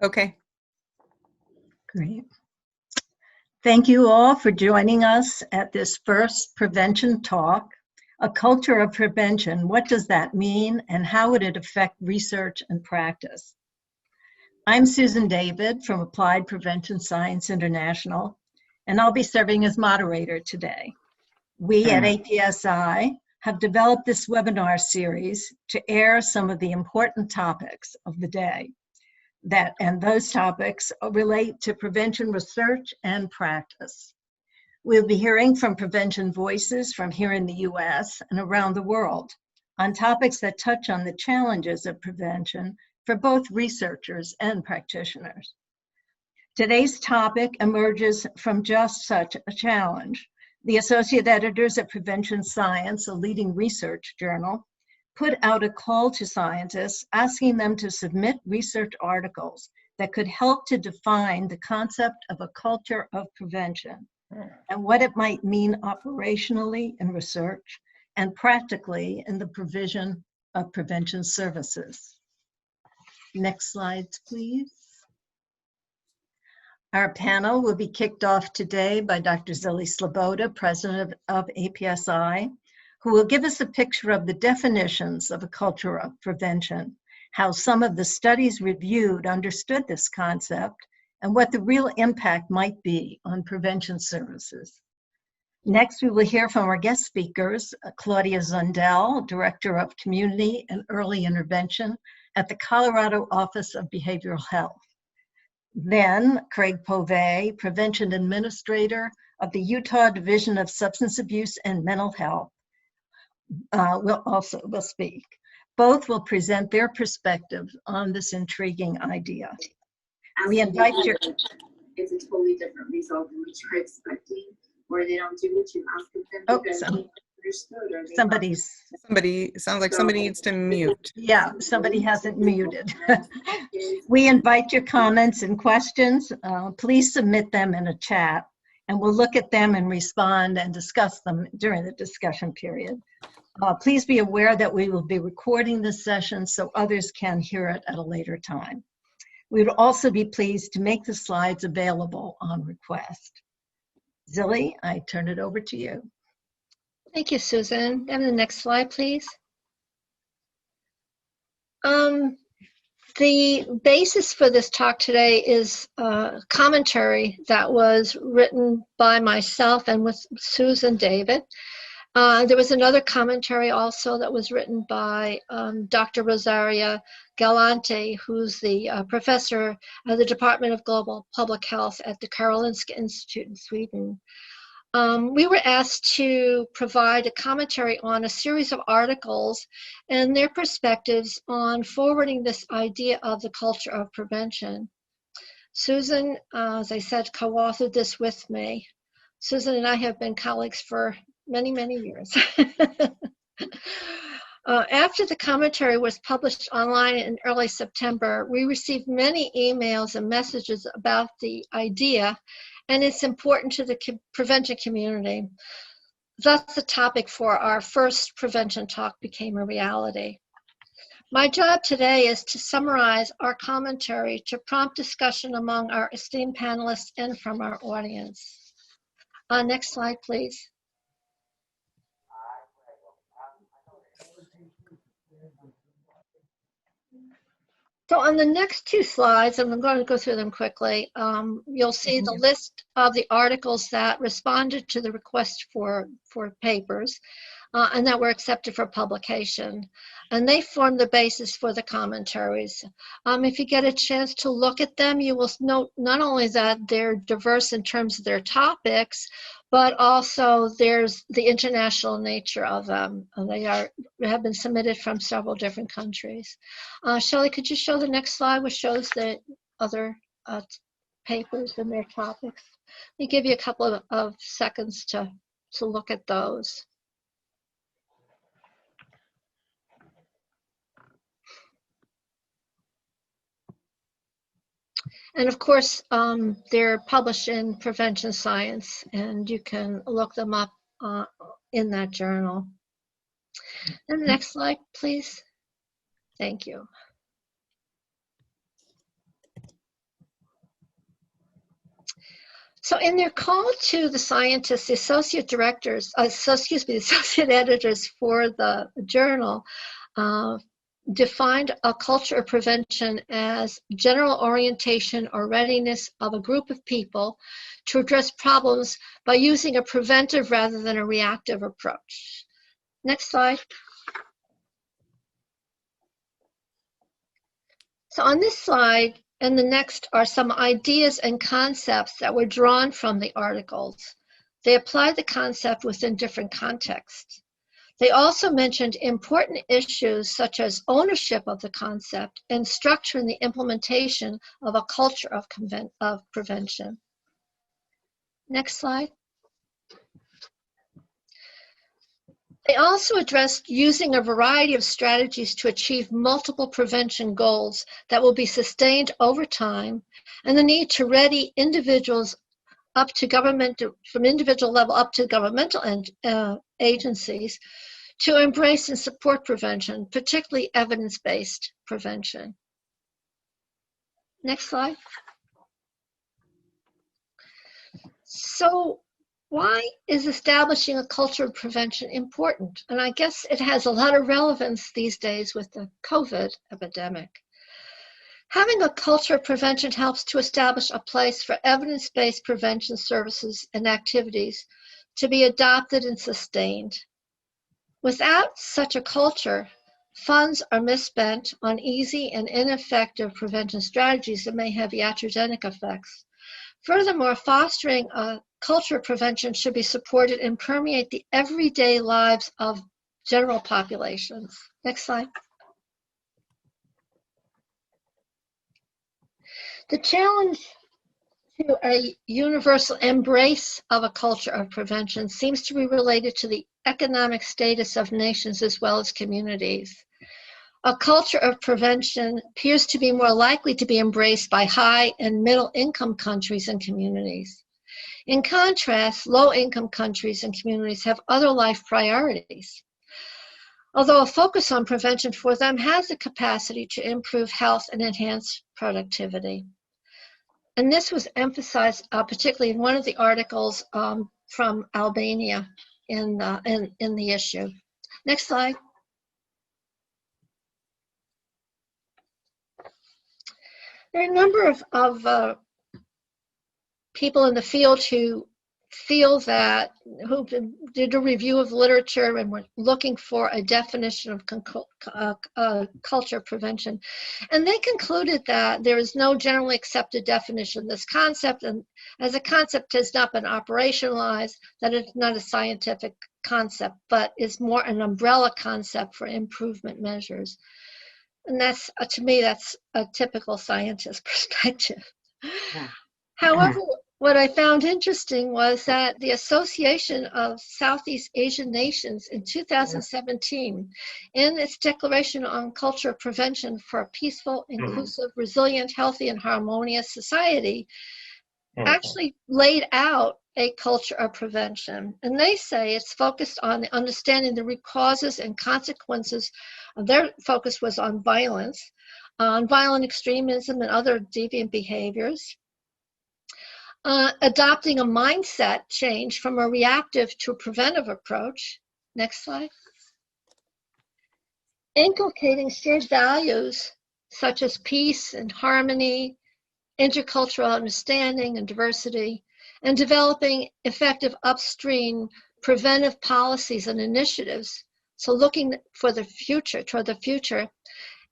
Okay. Great. Thank you all for joining us at this first prevention talk, A Culture of Prevention. What does that mean and how would it affect research and practice? I'm Susan David from Applied Prevention Science International, and I'll be serving as moderator today. We at APSI have developed this webinar series to air some of the important topics of the day. And those topics relate to prevention research and practice. We'll be hearing from prevention voices from here in the US and around the world on topics that touch on the challenges of prevention for both researchers and practitioners. Today's topic emerges from just such a challenge. The associate editors at Prevention Science, a leading research journal, put out a call to scientists asking them to submit research articles that could help to define the concept of a culture of prevention and what it might mean operationally in research and practically in the provision of prevention services. Next slide, please. Our panel will be kicked off today by Dr. Zili Sloboda, president of APSI, who will give us a picture of the definitions of a culture of prevention, how some of the studies reviewed understood this concept, and what the real impact might be on prevention services. Next, we will hear from our guest speakers, Claudia Zundel, Director of Community and Early Intervention at the Colorado Office of Behavioral Health. Then, Craig PoVey, Prevention Administrator of the Utah Division of Substance Abuse and Mental Health, will speak. Both will present their perspectives on this intriguing idea. We invite your... It's a totally different result than what you're expecting, or they don't do what you ask of them because they understood. Or Somebody, sounds like somebody needs to mute. Yeah, somebody hasn't muted. We invite your comments and questions. Please submit them in a chat, and we'll look at them and respond and discuss them during the discussion period. Please be aware that we will be recording this session so others can hear it at a later time. We would also be pleased to make the slides available on request. Zili, I turn it over to you. Thank you, Susan. And the next slide, please. The basis for this talk today is a commentary that was written by myself and with Susan David. There was another commentary also that was written by Dr. Rosaria Galante, who's the professor at the Department of Global Public Health at the Karolinska Institute in Sweden. We were asked to provide a commentary on a series of articles and their perspectives on forwarding this idea of the culture of prevention. Susan, as I said, co-authored this with me. Susan and I have been colleagues for many, many years. After the commentary was published online in early September, we received many emails and messages about the idea, and it's important to the prevention community. Thus, the topic for our first prevention talk became a reality. My job today is to summarize our commentary to prompt discussion among our esteemed panelists and from our audience. Next slide, please. So on the next two slides, and I'm going to go through them quickly, you'll see the list of the articles that responded to the request for papers and that were accepted for publication. And they form the basis for the commentaries. If you get a chance to look at them, you will note not only that they're diverse in terms of their topics, but also there's the international nature of them. They have been submitted from several different countries. Shelley, could you show the next slide, which shows the other papers and their topics? Let me give you a couple of seconds to look at those. And of course, they're published in Prevention Science, and you can look them up in that journal. And the next slide, please. Thank you. So in their call to the scientists, the associate directors, the associate editors for the journal defined a culture of prevention as general orientation or readiness of a group of people to address problems by using a preventive rather than a reactive approach. Next slide. So on this slide and the next are some ideas and concepts that were drawn from the articles. They applied the concept within different contexts. They also mentioned important issues such as ownership of the concept and structure in the implementation of a culture of prevention. Next slide. They also addressed using a variety of strategies to achieve multiple prevention goals that will be sustained over time, and the need to ready individuals up to government, from individual level up to governmental agencies, to embrace and support prevention, particularly evidence-based prevention. Next slide. So why is establishing a culture of prevention important? And I guess it has a lot of relevance these days with the COVID epidemic. Having a culture of prevention helps to establish a place for evidence-based prevention services and activities to be adopted and sustained. Without such a culture, funds are misspent on easy and ineffective prevention strategies that may have iatrogenic effects. Furthermore, fostering a culture of prevention should be supported and permeate the everyday lives of general populations. Next slide. The challenge to a universal embrace of a culture of prevention seems to be related to the economic status of nations as well as communities. A culture of prevention appears to be more likely to be embraced by high and middle income countries and communities. In contrast, low-income countries and communities have other life priorities, although a focus on prevention for them has the capacity to improve health and enhance productivity. And this was emphasized particularly in one of the articles from Albania in the issue. Next slide. There are a number of people in the field who feel that, who did a review of literature and were looking for a definition of culture prevention. And they concluded that there is no generally accepted definition of this concept, and as a concept has not been operationalized, that it's not a scientific concept, but is more an umbrella concept for improvement measures. And that's, to me, that's a typical scientist perspective. Yeah. However, what I found interesting was that the Association of Southeast Asian Nations in 2017, in its Declaration on Culture of Prevention for a Peaceful, Inclusive, Resilient, Healthy, and Harmonious Society, actually laid out a culture of prevention. And they say it's focused on understanding the root causes and consequences. Their focus was on violence, on violent extremism and other deviant behaviors. Adopting a mindset change from a reactive to a preventive approach. Next slide. Inculcating shared values such as peace and harmony, intercultural understanding and diversity, and developing effective upstream preventive policies and initiatives. So looking for the future, toward the future,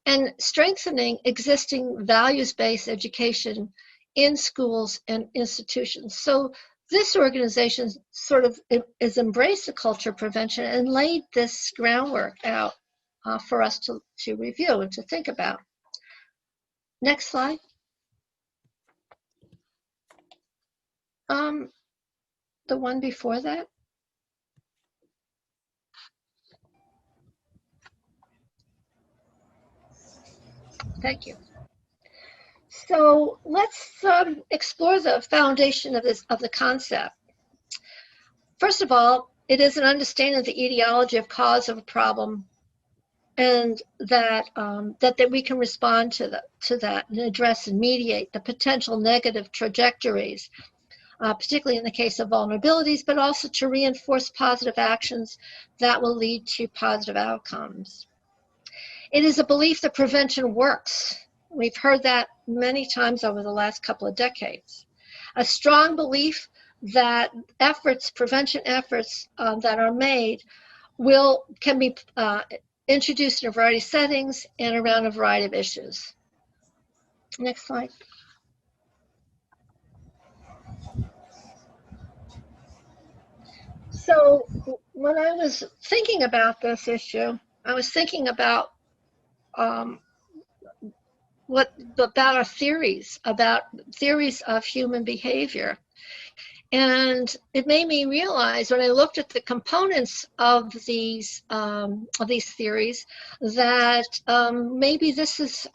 and strengthening existing values-based education in schools and institutions. So this organization sort of has embraced the culture of prevention and laid this groundwork out for us to review and to think about. Next slide. The one before that. Thank you. So let's explore the foundation of the concept. First of all, it is an understanding of the etiology of cause of a problem, and that that we can respond to that and address and mediate the potential negative trajectories particularly in the case of vulnerabilities, but also to reinforce positive actions that will lead to positive outcomes. It is a belief that prevention works. We've heard that many times over the last couple of decades. A strong belief that prevention efforts that are made can be introduced in a variety of settings and around a variety of issues. Next slide. So when I was thinking about this issue, I was thinking about our theories, about theories of human behavior. And it made me realize when I looked at the components of these theories that maybe this is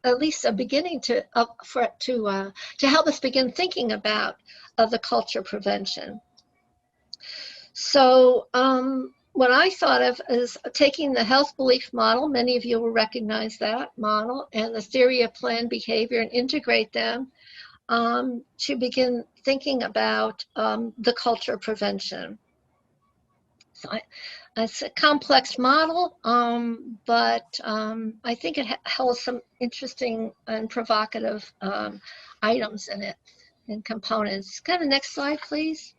at least a beginning to help us begin thinking about the culture of prevention. So what I thought of is taking the health belief model, many of you will recognize that model, and the theory of planned behavior and integrate them to begin thinking about the culture of prevention. So it's a complex model, but I think it holds some interesting and provocative items in it and components. Kind of next slide, please.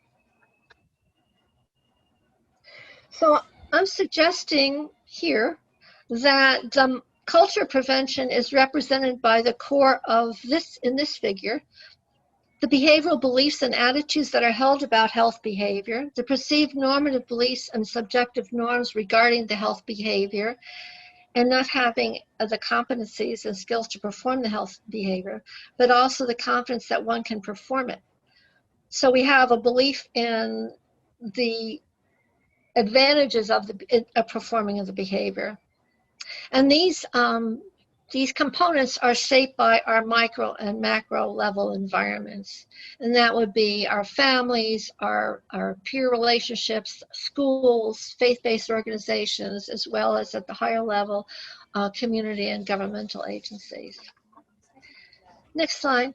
So I'm suggesting here that the culture of prevention is represented by the core of this, in this figure, the behavioral beliefs and attitudes that are held about health behavior, the perceived normative beliefs and subjective norms regarding the health behavior, and not having the competencies and skills to perform the health behavior, but also the confidence that one can perform it. So we have a belief in the advantages of performing of the behavior. And these components are shaped by our micro and macro level environments. And that would be our families, our peer relationships, schools, faith-based organizations, as well as at the higher level, community and governmental agencies. Next slide.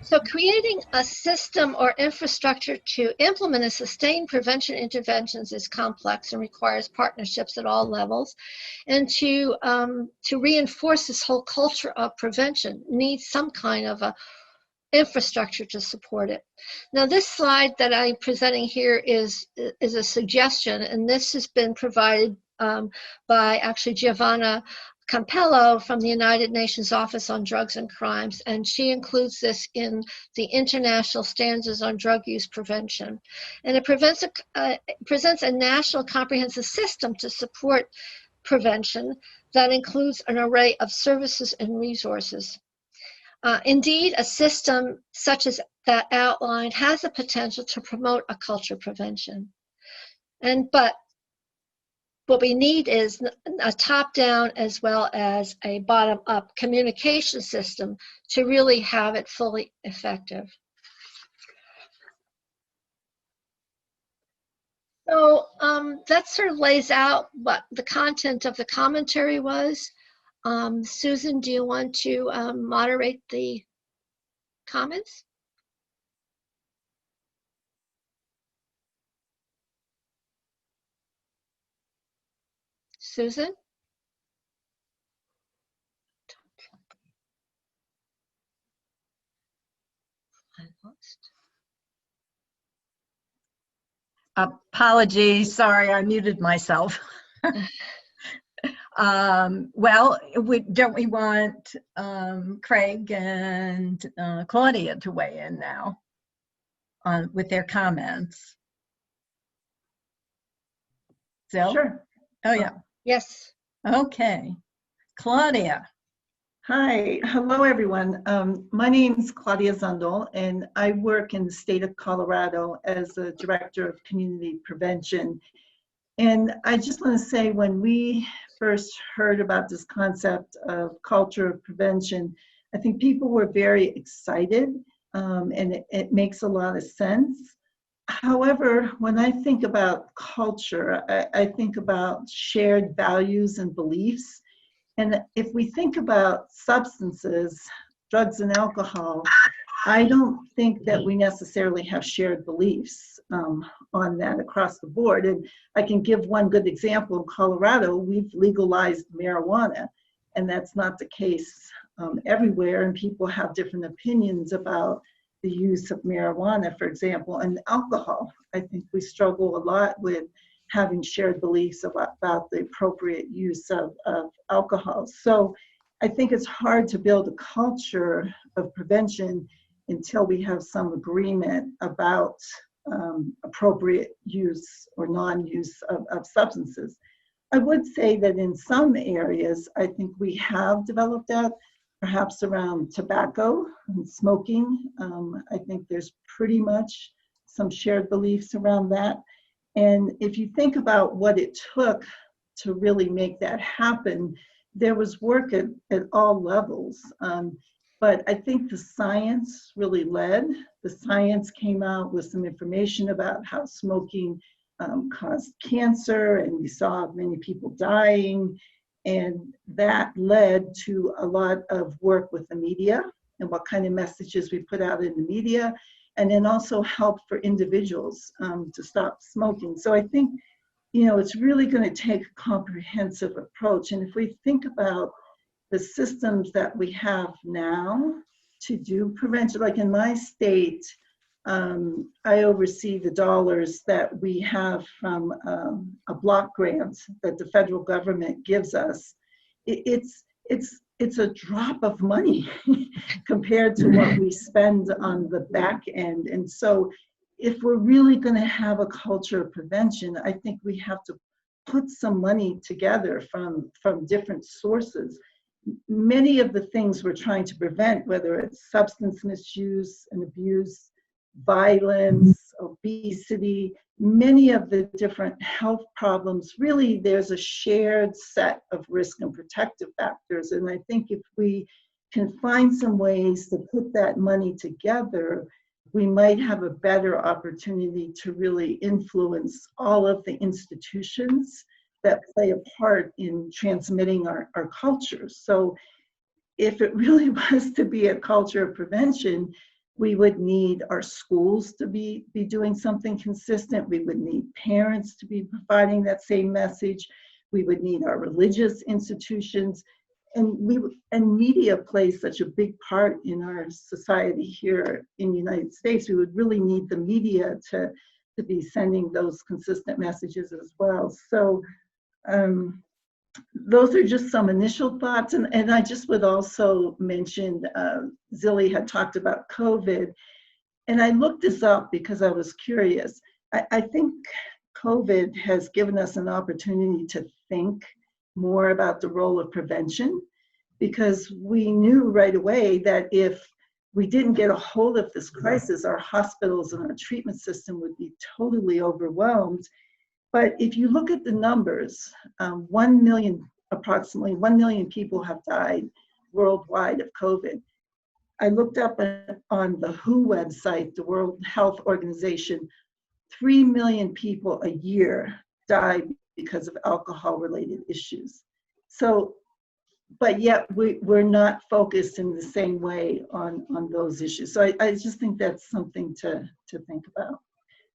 So creating a system or infrastructure to implement and sustain prevention interventions is complex and requires partnerships at all levels. And to reinforce this whole culture of prevention needs some kind of a infrastructure to support it. Now this slide that I'm presenting here is a suggestion, and this has been provided by actually Giovanna Campello from the United Nations Office on Drugs and Crimes, and she includes this in the International Standards on Drug Use Prevention. And it presents a national comprehensive system to support prevention that includes an array of services and resources. Indeed, a system such as that outlined has the potential to promote a culture of prevention. But what we need is a top-down as well as a bottom-up communication system to really have it fully effective. So that sort of lays out what the content of the commentary was. Susan, do you want to moderate the comments? Susan? I lost. Apologies, sorry, I muted myself. Well, don't we want Craig and Claudia to weigh in now with their comments? So, sure. Oh, yeah. Yes. Okay. Claudia. Hi. Hello, everyone. My name is Claudia Zundel, and I work in the state of Colorado as the Director of Community Prevention. And I just want to say, when we first heard about this concept of culture of prevention, I think people were very excited, and it makes a lot of sense. However, when I think about culture, I think about shared values and beliefs. And if we think about substances, drugs and alcohol, I don't think that we necessarily have shared beliefs on that across the board. And I can give one good example. In Colorado, we've legalized marijuana, and that's not the case everywhere. And people have different opinions about the use of marijuana, for example, and alcohol. I think we struggle a lot with having shared beliefs about the appropriate use of alcohol. So I think it's hard to build a culture of prevention until we have some agreement about appropriate use or non-use of substances. I would say that in some areas, I think we have developed that, perhaps around tobacco and smoking. I think there's pretty much some shared beliefs around that. And if you think about what it took to really make that happen, there was work at all levels. But I think the science really led. The science came out with some information about how smoking caused cancer, and we saw many people dying. And that led to a lot of work with the media and what kind of messages we put out in the media, and then also help for individuals to stop smoking. So I think, you know, it's really going to take a comprehensive approach. And if we think about the systems that we have now to do prevention, like in my state, I oversee the dollars that we have from a block grant that the federal government gives us. It's a drop of money compared to what we spend on the back end. And so if we're really going to have a culture of prevention, I think we have to put some money together from different sources. Many of the things we're trying to prevent, whether it's substance misuse and abuse, violence, obesity, many of the different health problems, really there's a shared set of risk and protective factors. And I think if we can find some ways to put that money together, we might have a better opportunity to really influence all of the institutions that play a part in transmitting our cultures. So if it really was to be a culture of prevention, we would need our schools to be doing something consistent. We would need parents to be providing that same message. We would need our religious institutions. And media plays such a big part in our society here in the United States. We would really need the media to be sending those consistent messages as well. So those are just some initial thoughts. And I just would also mention, Zili had talked about COVID. And I looked this up because I was curious. I think COVID has given us an opportunity to think more about the role of prevention, because we knew right away that if we didn't get a hold of this crisis, our hospitals and our treatment system would be totally overwhelmed. But if you look at the numbers, approximately 1 million people have died worldwide of COVID. I looked up on the WHO website, the World Health Organization, 3 million people a year die because of alcohol-related issues. So, but yet we're not focused in the same way on those issues. So I just think that's something to think about.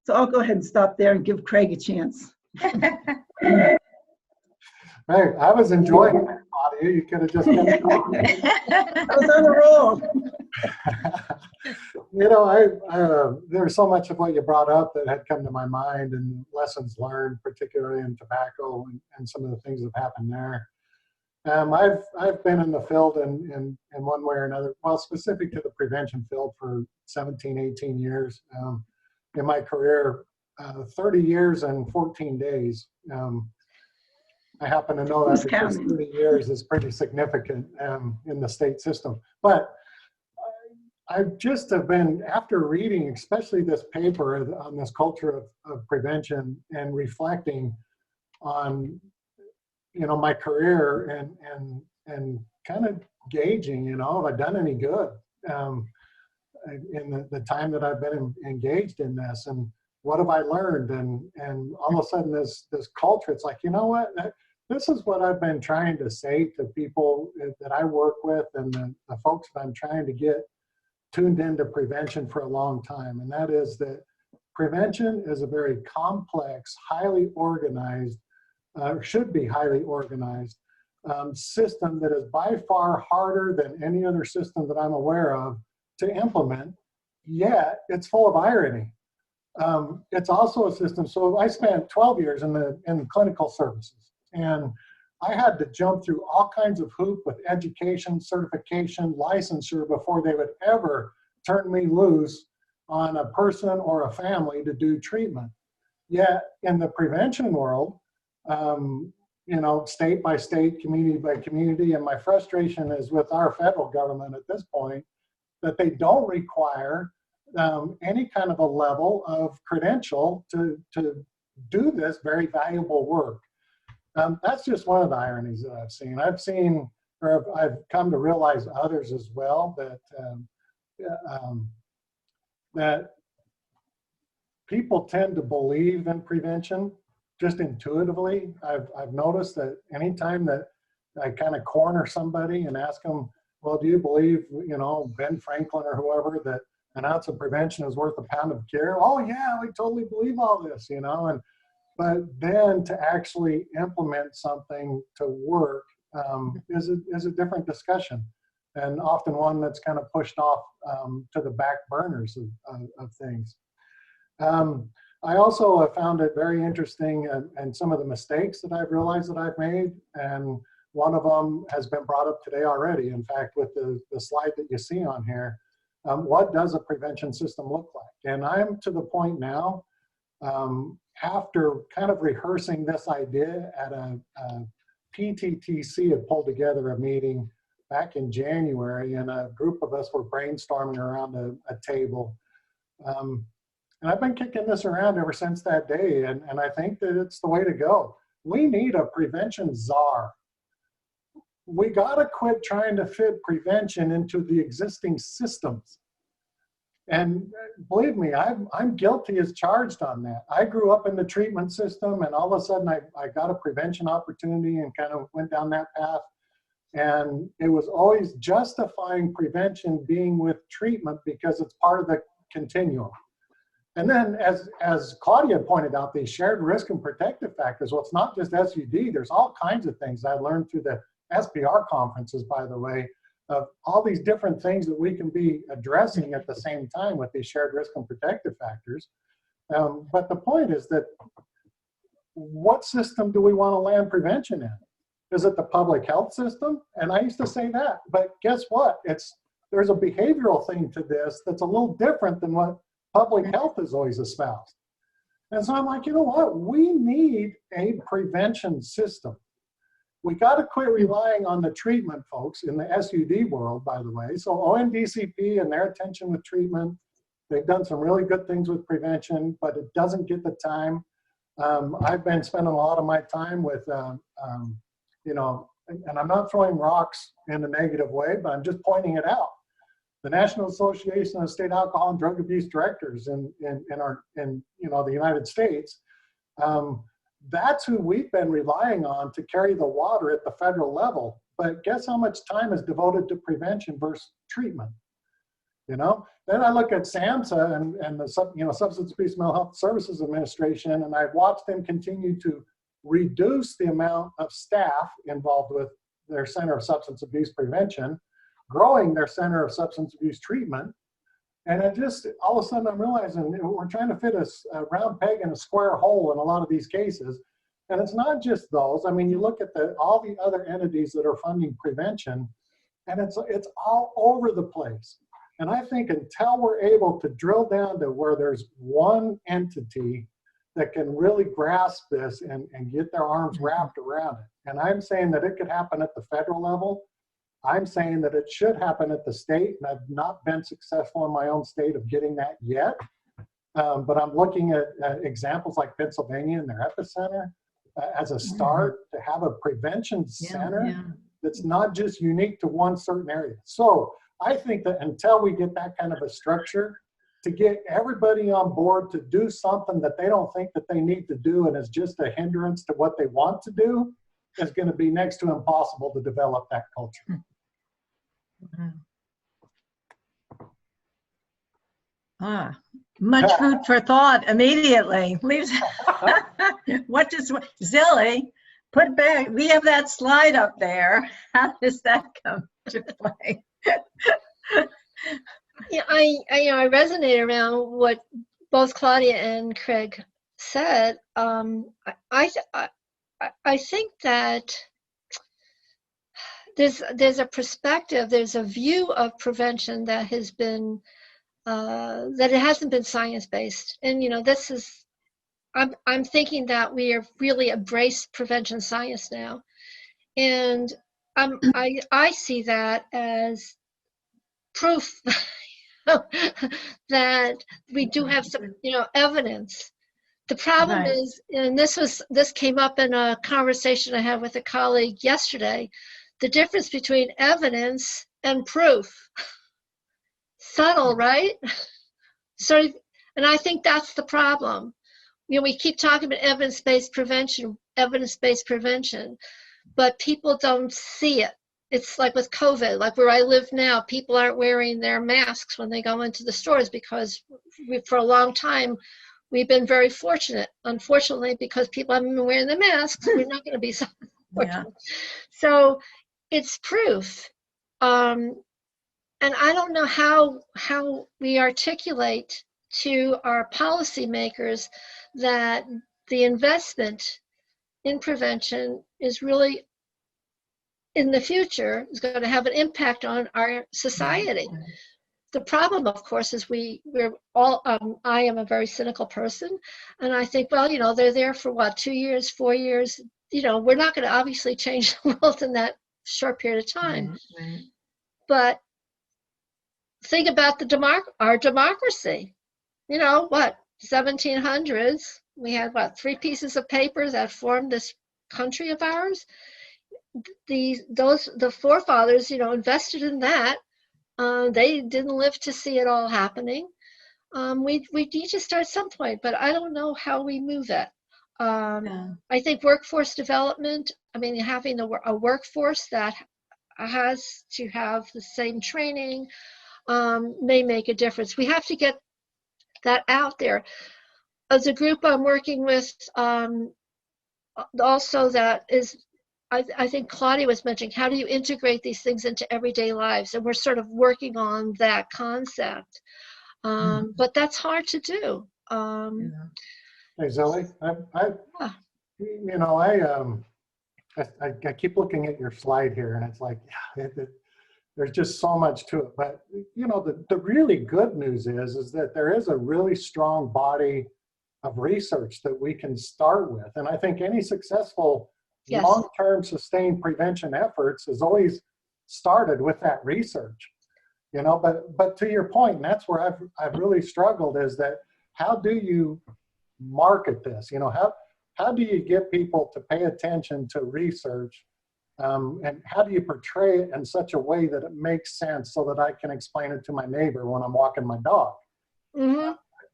So I'll go ahead and stop there and give Craig a chance. Right, I was enjoying that, Claudia. You could have just kept talking. I was on a roll. You know, there's so much of what you brought up that had come to my mind, and lessons learned, particularly in tobacco and some of the things that happened there. I've been in the field in one way or another, well, specific to the prevention field for 17, 18 years. In my career, 30 years and 14 days. I happen to know that because 30 years is pretty significant in the state system. But I just have been, after reading especially this paper on this culture of prevention and reflecting on, you know, my career and kind of gauging, you know, have I done any good in the time that I've been engaged in this, and what have I learned? And all of a sudden this culture, it's like, you know what, this is what I've been trying to say to people that I work with and the folks that I'm trying to get tuned into prevention for a long time. And that is that prevention is a very complex, highly organized, should be highly organized system that is by far harder than any other system that I'm aware of to implement, yet it's full of irony. It's also a system, so I spent 12 years in clinical services, and I had to jump through all kinds of hoops with education, certification, licensure before they would ever turn me loose on a person or a family to do treatment. Yet in the prevention world, you know, state by state, community by community, and my frustration is with our federal government at this point, that they don't require any kind of a level of credential to do this very valuable work. That's just one of the ironies that I've seen. Or I've come to realize others as well, that people tend to believe in prevention just intuitively. I've noticed that anytime that I kind of corner somebody and ask them, well, do you believe, you know, Ben Franklin or whoever, that an ounce of prevention is worth a pound of cure? Oh yeah, we totally believe all this, you know. But then to actually implement something to work is a different discussion, and often one that's kind of pushed off to the back burners of things. I also have found it very interesting, and some of the mistakes that I've realized that I've made, and one of them has been brought up today already. In fact, with the slide that you see on here, what does a prevention system look like? And I'm to the point now, after kind of rehearsing this idea at a PTTC had pulled together a meeting back in January, and a group of us were brainstorming around a table. And I've been kicking this around ever since that day, and I think that it's the way to go. We need a prevention czar. We gotta quit trying to fit prevention into the existing systems. And believe me, I'm guilty as charged on that. I grew up in the treatment system, and all of a sudden I got a prevention opportunity and kind of went down that path. And it was always justifying prevention being with treatment because it's part of the continuum. And then as Claudia pointed out, these shared risk and protective factors, well, it's not just SUD, there's all kinds of things I learned through the SPR conferences, by the way, of all these different things that we can be addressing at the same time with these shared risk and protective factors. But the point is that what system do we want to land prevention in? Is it the public health system? And I used to say that, but guess what? There's a behavioral thing to this that's a little different than what public health has always espoused. And so I'm like, you know what? We need a prevention system. We got to quit relying on the treatment folks in the SUD world, by the way. So ONDCP and their attention with treatment, they've done some really good things with prevention, but it doesn't get the time. I've been spending a lot of my time with, you know, and I'm not throwing rocks in a negative way, but I'm just pointing it out. The National Association of State Alcohol and Drug Abuse Directors in you know, the United States, that's who we've been relying on to carry the water at the federal level. But guess how much time is devoted to prevention versus treatment? You know, then I look at SAMHSA and the you know, Substance Abuse Mental Health Services Administration, and I've watched them continue to reduce the amount of staff involved with their Center of Substance Abuse Prevention, growing their Center of Substance Abuse Treatment. And it just, all of a sudden I'm realizing we're trying to fit a round peg in a square hole in a lot of these cases. And it's not just those. I mean, you look at all the other entities that are funding prevention, and it's all over the place. And I think until we're able to drill down to where there's one entity that can really grasp this and get their arms wrapped around it. And I'm saying that it could happen at the federal level. I'm saying that it should happen at the state, and I've not been successful in my own state of getting that yet. But I'm looking at examples like Pennsylvania and their epicenter as a start to have a prevention center that's not just unique to one certain area. So I think that until we get that kind of a structure, to get everybody on board to do something that they don't think that they need to do and is just a hindrance to what they want to do, is going to be next to impossible to develop that culture. Much food for thought immediately. What does Zili put back? We have that slide up there. How does that come to play? Yeah, I resonate around what both Claudia and Craig said. I think that there's a perspective, there's a view of prevention that has been that it hasn't been science-based, and this is. I'm thinking that we have really embraced prevention science now, and I see that as proof that we do have some evidence. The problem is, and this came up in a conversation I had with a colleague yesterday, the difference between evidence and proof. Subtle, right? So, and I think that's the problem. We keep talking about evidence-based prevention, but people don't see it. It's like with COVID, like where I live now, people aren't wearing their masks when they go into the stores because for a long time, we've been very fortunate. Unfortunately, because people haven't been wearing the masks, we're not going to be so fortunate. Yeah. So it's proof. And I don't know how we articulate to our policymakers that the investment in prevention is really, in the future, is going to have an impact on our society. The problem, of course, is we're all, I am a very cynical person, and I think, well, they're there for what, 2 years, 4 years? We're not going to obviously change the world in that short period of time. Right. But think about our democracy. 1700s, we had 3 pieces of paper that formed this country of ours. The forefathers, invested in that. They didn't live to see it all happening. We need to start some point, but I don't know how we move it. I think workforce development, having a workforce that has to have the same training may make a difference. We have to get that out there. As a group I'm working with, also that is, I think Claudia was mentioning, how do you integrate these things into everyday lives? And we're sort of working on that concept. But that's hard to do. Hey, Zili, I keep looking at your slide here, and it's like, there's just so much to it. But the really good news is that there is a really strong body of research that we can start with, and I think any successful long-term sustained prevention efforts is always started with that research. But to your point, and that's where I've really struggled, is that how do you market this? How do you get people to pay attention to research? And how do you portray it in such a way that it makes sense so that I can explain it to my neighbor when I'm walking my dog? Mm-hmm.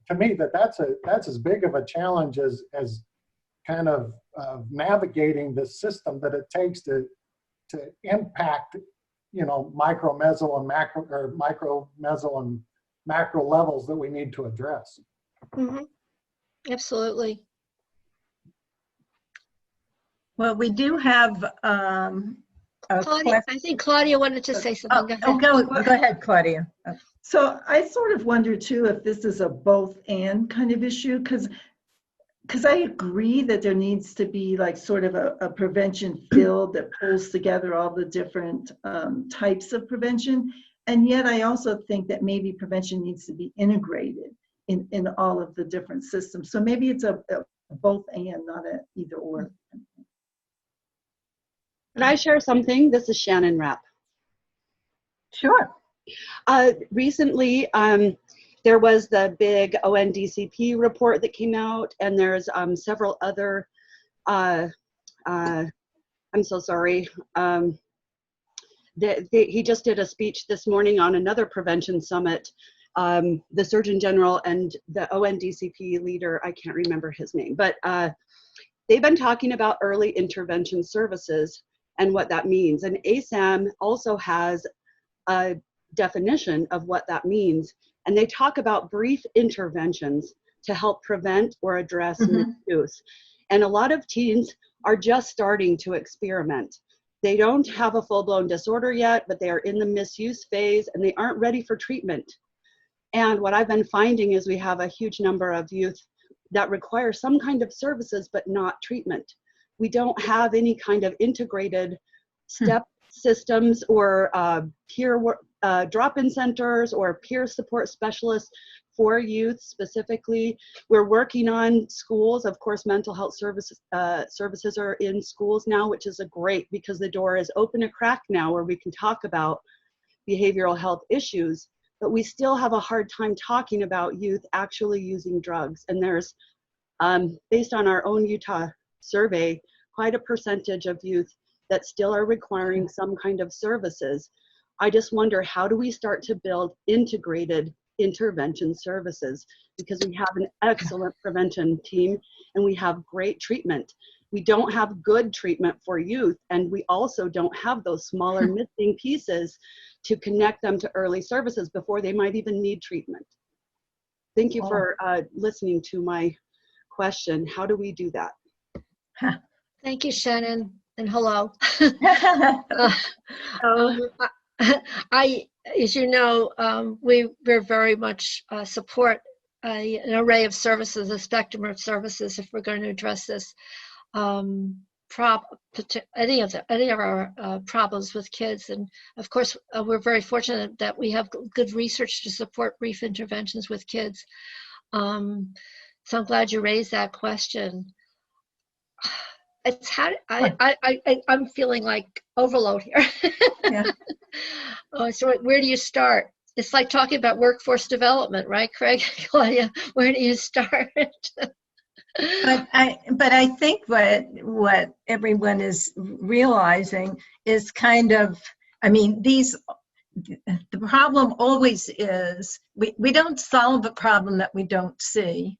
To me, that's as big of a challenge as kind of navigating the system that it takes to impact, micro, meso, and macro, or micro, meso, and macro levels that we need to address. Mm-hmm. Absolutely. Well, we do have Claudia, I think Claudia wanted to say something. Go ahead, Claudia. So I sort of wonder too if this is a both and kind of issue, because I agree that there needs to be like sort of a prevention field that pulls together all the different types of prevention. And yet I also think that maybe prevention needs to be integrated in all of the different systems. So maybe it's a both and, not an either or. Can I share something? This is Shannon Rapp. Sure. Recently, there was the big ONDCP report that came out, and there's several other, I'm so sorry. He just did a speech this morning on another prevention summit. The Surgeon General and the ONDCP leader, I can't remember his name, but they've been talking about early intervention services and what that means. And ASAM also has a definition of what that means. And they talk about brief interventions to help prevent or address misuse. And a lot of teens are just starting to experiment. They don't have a full-blown disorder yet, but they are in the misuse phase and they aren't ready for treatment. And what I've been finding is we have a huge number of youth that require some kind of services, but not treatment. We don't have any kind of integrated step systems or peer drop-in centers or peer support specialists for youth specifically. We're working on schools. Of course, mental health services are in schools now, which is great because the door is open a crack now where we can talk about behavioral health issues, but we still have a hard time talking about youth actually using drugs. And there's, based on our own Utah survey, quite a percentage of youth that still are requiring some kind of services. I just wonder, how do we start to build integrated intervention services? Because we have an excellent prevention team and we have great treatment. We don't have good treatment for youth, and we also don't have those smaller missing pieces to connect them to early services before they might even need treatment. Thank you for listening to my question. How do we do that? Thank you, Shannon, and hello. As you know, we're very much support an array of services, a spectrum of services, if we're going to address this any of our problems with kids. And of course, we're very fortunate that we have good research to support brief interventions with kids. So I'm glad you raised that question. It's I'm feeling like overload here. Yeah. So where do you start? It's like talking about workforce development, right, Craig? Claudia, where do you start? But I think what everyone is realizing is kind of, I mean, the problem always is we don't solve a problem that we don't see.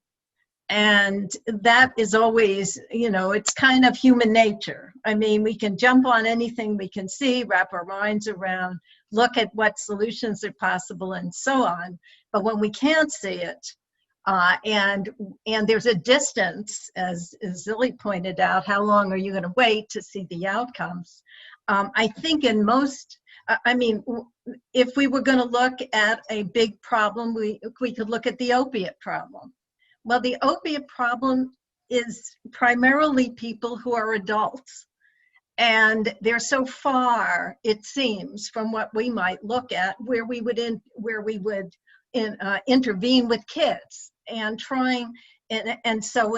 And that is always, you know, it's kind of human nature. I mean, we can jump on anything we can see, wrap our minds around, look at what solutions are possible and so on. But when we can't see it, and there's a distance, as Zili pointed out, how long are you going to wait to see the outcomes? I think in most, I mean, if we were going to look at a big problem, we could look at the opiate problem. Well, the opiate problem is primarily people who are adults. And they're so far, it seems, from what we might look at, where we would intervene with kids and trying. And so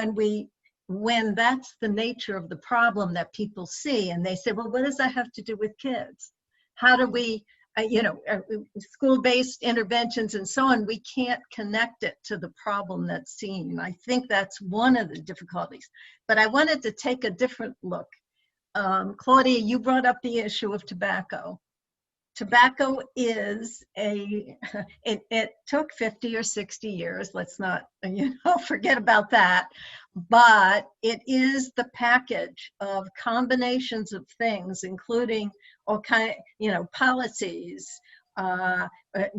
when that's the nature of the problem that people see, and they say, well, what does that have to do with kids? How do we, school-based interventions and so on, we can't connect it to the problem that's seen. I think that's one of the difficulties. But I wanted to take a different look. Claudia, you brought up the issue of tobacco. Tobacco is it took 50 or 60 years, let's not, forget about that, but it is the package of combinations of things, including all kind, policies,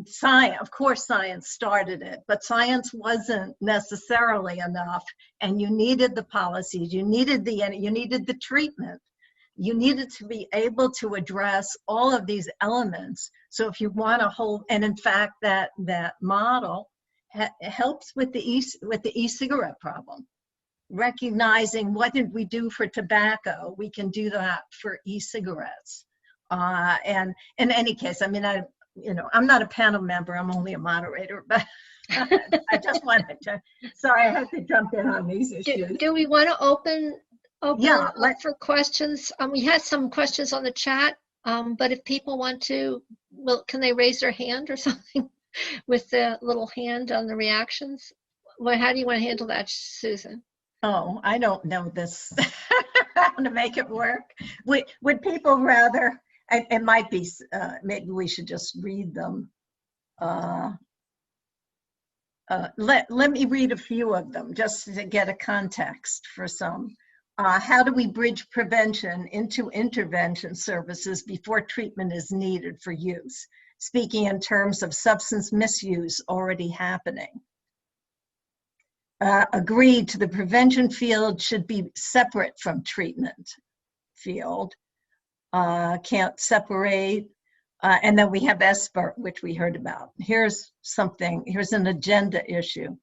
science. Of course, science started it, but science wasn't necessarily enough, and you needed the policies, you needed the treatment. You needed to be able to address all of these elements. So if you want to hold, and in fact, that model helps with the e-cigarette problem. Recognizing what did we do for tobacco, we can do that for e-cigarettes. And in any case, I mean, I'm not a panel member, I'm only a moderator, but I just wanted to, sorry, I had to jump in on these issues. Do we want to open up for questions? We had some questions on the chat, but if people want to, can they raise their hand or something with the little hand on the reactions? How do you want to handle that, Susan? Oh, I don't know this. How to make it work. Would people rather, it might be, maybe we should just read them. Let me read a few of them just to get a context for some. How do we bridge prevention into intervention services before treatment is needed for use? Speaking in terms of substance misuse already happening. Agreed to the prevention field should be separate from treatment field. Can't separate. And then we have ESPER, which we heard about. Here's an agenda issue.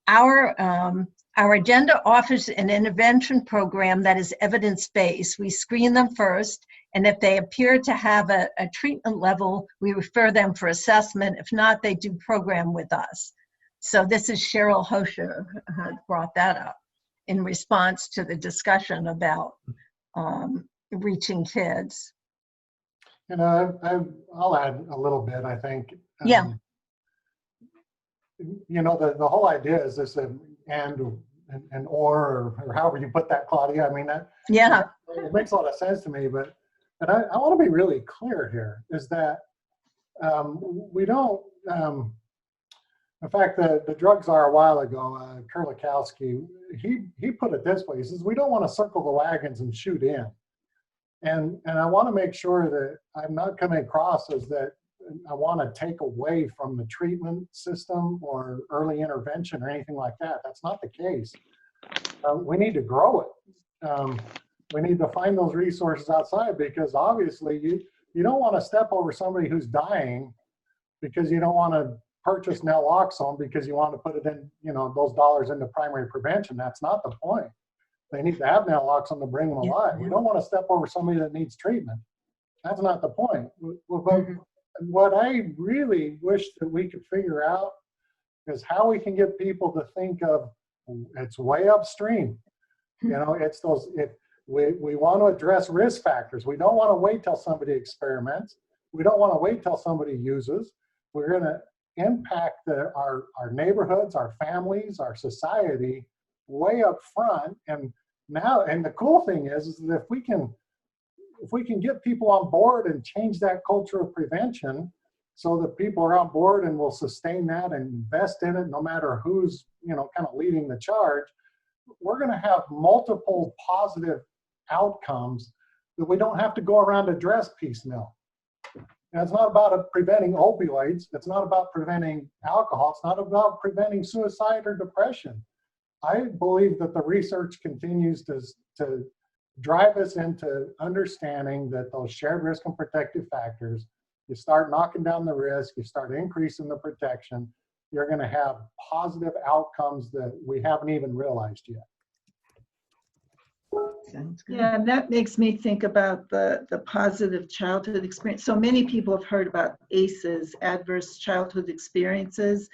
Our agenda offers an intervention program that is evidence-based. We screen them first, and if they appear to have a treatment level, we refer them for assessment. If not, they do program with us. So this is Cheryl Hosher who brought that up in response to the discussion about reaching kids. You know, I'll add a little bit, I think. Yeah. You know, the whole idea is this and or however you put that, Claudia. I mean, that, yeah, it makes a lot of sense to me, but I want to be really clear here, is that we don't, in fact, the drug czar a while ago, Kurlikowski, he put it this way. He says, we don't want to circle the wagons and shoot in. And I want to make sure that I'm not coming across as that I want to take away from the treatment system or early intervention or anything like that. That's not the case. We need to grow it. We need to find those resources outside, because obviously you don't want to step over somebody who's dying because you don't want to purchase naloxone because you want to put it in, you know, those dollars into primary prevention. That's not the point. They need to have naloxone to bring them alive. We don't want to step over somebody that needs treatment. That's not the point. But what I really wish that we could figure out is how we can get people to think of, it's way upstream. You know, it's those, we want to address risk factors. We don't want to wait till somebody experiments. We don't want to wait till somebody uses. We're going to impact our neighborhoods, our families, our society way up front. And now, and the cool thing is that if we can get people on board and change that culture of prevention so that people are on board and will sustain that and invest in it no matter who's, you know, kind of leading the charge, we're going to have multiple positive outcomes that we don't have to go around address piecemeal. And it's not about preventing opioids. It's not about preventing alcohol. It's not about preventing suicide or depression. I believe that the research continues to drive us into understanding that those shared risk and protective factors, you start knocking down the risk, you start increasing the protection, you're going to have positive outcomes that we haven't even realized yet. sounds good. Yeah, and that makes me think about the positive childhood experience. So many people have heard about ACEs, adverse childhood experiences,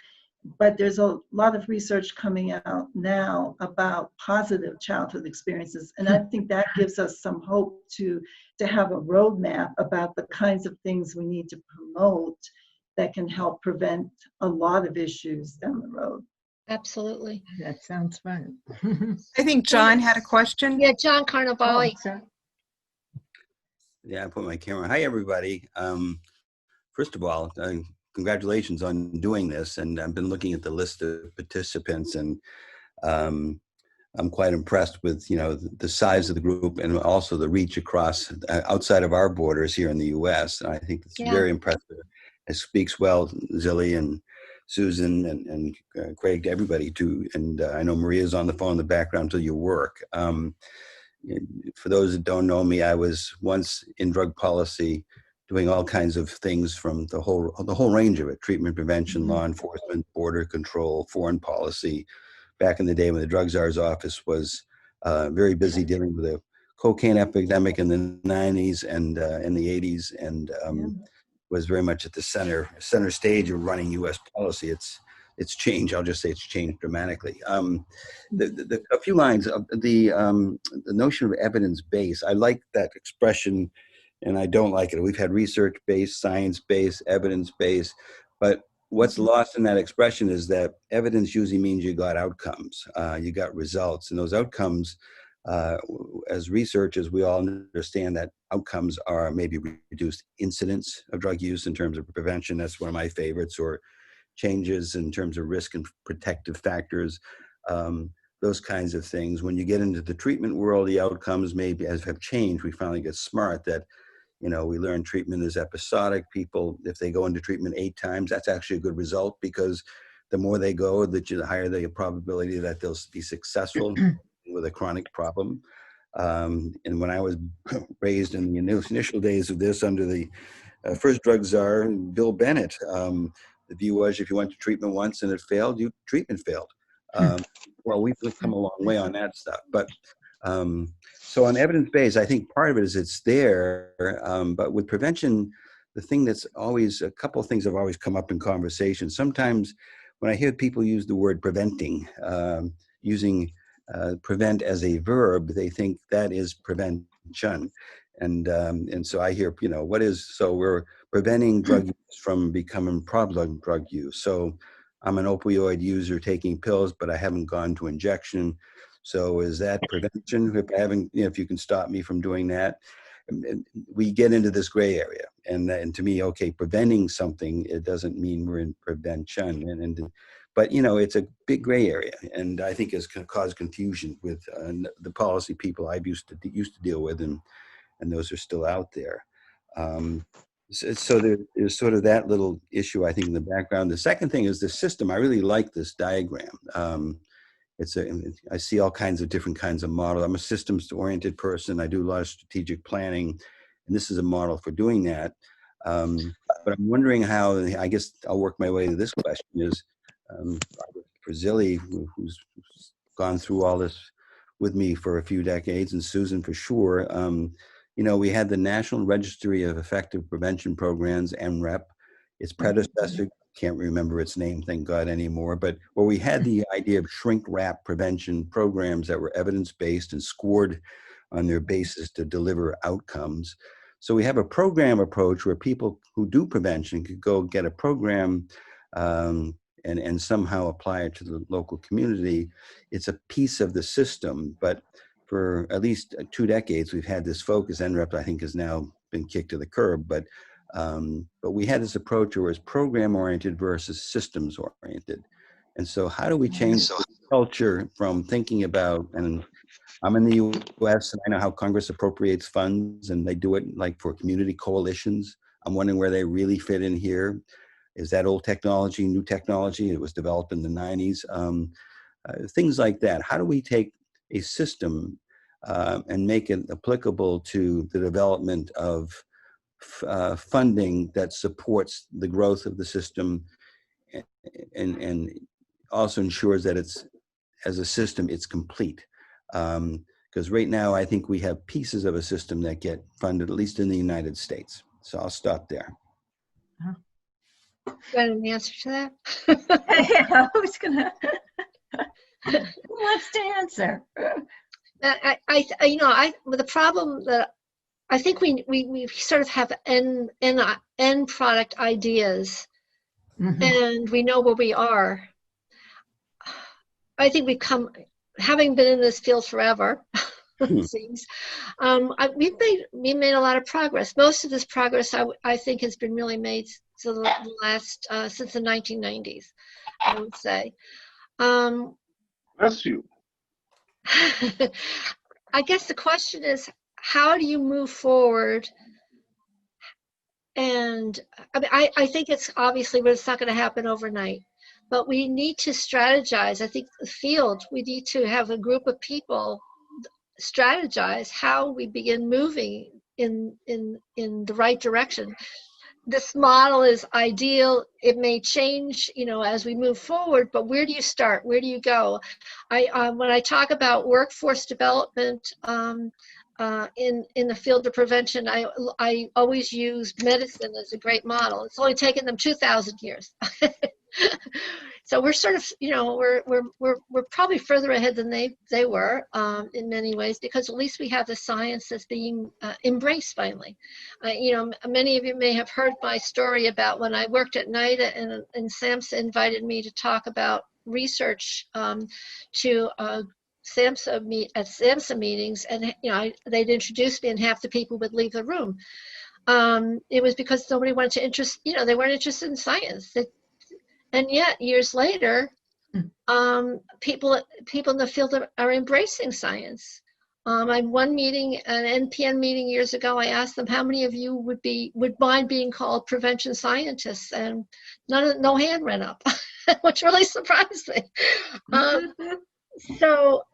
but there's a lot of research coming out now about positive childhood experiences. And I think that gives us some hope to have a roadmap about the kinds of things we need to promote that can help prevent a lot of issues down the road. Absolutely. That sounds right. I think John had a question. Yeah, John Carnevale. Yeah, I put my camera. Hi, everybody. First of all, congratulations on doing this. And I've been looking at the list of participants, and I'm quite impressed with, you know, the size of the group and also the reach across outside of our borders here in the U.S. And I think it's very impressive. It speaks well, Zili and Susan and Craig, to everybody too. And I know Maria's on the phone in the background to your work. For those that don't know me, I was once in drug policy doing all kinds of things from the whole range of it: treatment, prevention, law enforcement, border control, foreign policy. Back in the day when the drug czar's office was very busy dealing with the cocaine epidemic in the 90s and in the 80s, and was very much at the center stage of running U.S. policy. It's changed. I'll just say it's changed dramatically. A few lines of the notion of evidence-based. I like that expression, and I don't like it. We've had research-based, science-based, evidence-based, but what's lost in that expression is that evidence usually means you got outcomes, you got results, and those outcomes, as researchers, we all understand that outcomes are maybe reduced incidence of drug use in terms of prevention. That's one of my favorites, or changes in terms of risk and protective factors. those kinds of things. When you get into the treatment world, the outcomes maybe have changed. We finally get smart that, you know, we learn treatment is episodic. People, if they go into treatment 8 times, that's actually a good result, because the more they go, the higher the probability that they'll be successful with a chronic problem. And when I was raised in the initial days of this under the first drug czar, Bill Bennett, the view was if you went to treatment once and it failed, treatment failed. Well, we've come a long way on that stuff. But so on evidence-based, I think part of it is it's there. But with prevention, the thing that's always, a couple of things have always come up in conversation. Sometimes when I hear people use the word preventing, using prevent as a verb, they think that is prevention. And so I hear, you know, so we're preventing drug use from becoming problem drug use. So I'm an opioid user taking pills, but I haven't gone to injection. So is that prevention? If I haven't, you know, if you can stop me from doing that, we get into this gray area. And to me, okay, preventing something, it doesn't mean we're in prevention. But, you know, it's a big gray area, and I think it's going to cause confusion with the policy people I used to deal with, and those are still out there. So there's sort of that little issue, I think, in the background. The second thing is the system. I really like this diagram. I see all kinds of different kinds of models. I'm a systems-oriented person. I do a lot of strategic planning, and this is a model for doing that. But I'm wondering how, I guess I'll work my way to this question, is for Zili, who's gone through all this with me for a few decades, and Susan for sure. You know, we had the National Registry of Effective Prevention Programs, NREP. Its predecessor, can't remember its name, thank God, anymore, but where we had the idea of shrink wrap prevention programs that were evidence-based and scored on their basis to deliver outcomes. So we have a program approach where people who do prevention could go get a program and somehow apply it to the local community. It's a piece of the system, but for at least 2 decades, we've had this focus. NREP, I think, has now been kicked to the curb, but we had this approach where it was program-oriented versus systems-oriented. And so how do we change the culture from thinking about, and I'm in the US, and I know how Congress appropriates funds, and they do it like for community coalitions. I'm wondering where they really fit in here. Is that old technology, new technology? It was developed in the 90s. Things like that. How do we take a system and make it applicable to the development of funding that supports the growth of the system and also ensures that it's, as a system, it's complete? Because right now, I think we have pieces of a system that get funded, at least in the United States. So I'll stop there. Got an answer to that? Yeah, I was gonna. Who wants to answer? The problem that I think we sort of have end product ideas, and we know where we are. I think we've come, having been in this field forever, it seems, we've made a lot of progress. Most of this progress, I think, has been really made since the 1990s, I would say. Bless you. I guess the question is, how do you move forward? And I mean, I think it's obviously, but it's not going to happen overnight. But we need to strategize. I think the field, we need to have a group of people strategize how we begin moving in the right direction. This model is ideal. It may change, as we move forward, but where do you start? Where do you go? When I talk about workforce development in the field of prevention, I always use medicine as a great model. It's only taken them 2,000 years. So we're sort of, we're probably further ahead than they were in many ways, because at least we have the science that's being embraced finally. Many of you may have heard my story about when I worked at NIDA and SAMHSA invited me to talk about research to SAMHSA meetings, and they'd introduce me and half the people would leave the room. It was because nobody wanted to they weren't interested in science. And yet, years later, people in the field are embracing science. I had one meeting, an NPN meeting years ago. I asked them how many of you would mind being called prevention scientists, and no hand went up, which really surprised me. So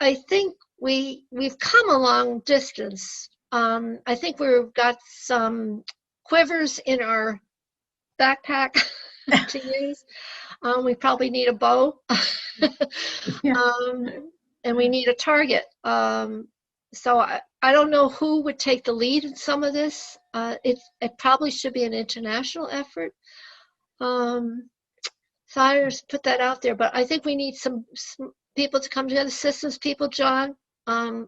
I think we've come a long distance. I think we've got some quivers in our backpack to use. We probably need a bow. And we need a target. So I don't know who would take the lead in some of this. It probably should be an international effort. So I just put that out there, but I think we need some people to come together, systems people, John,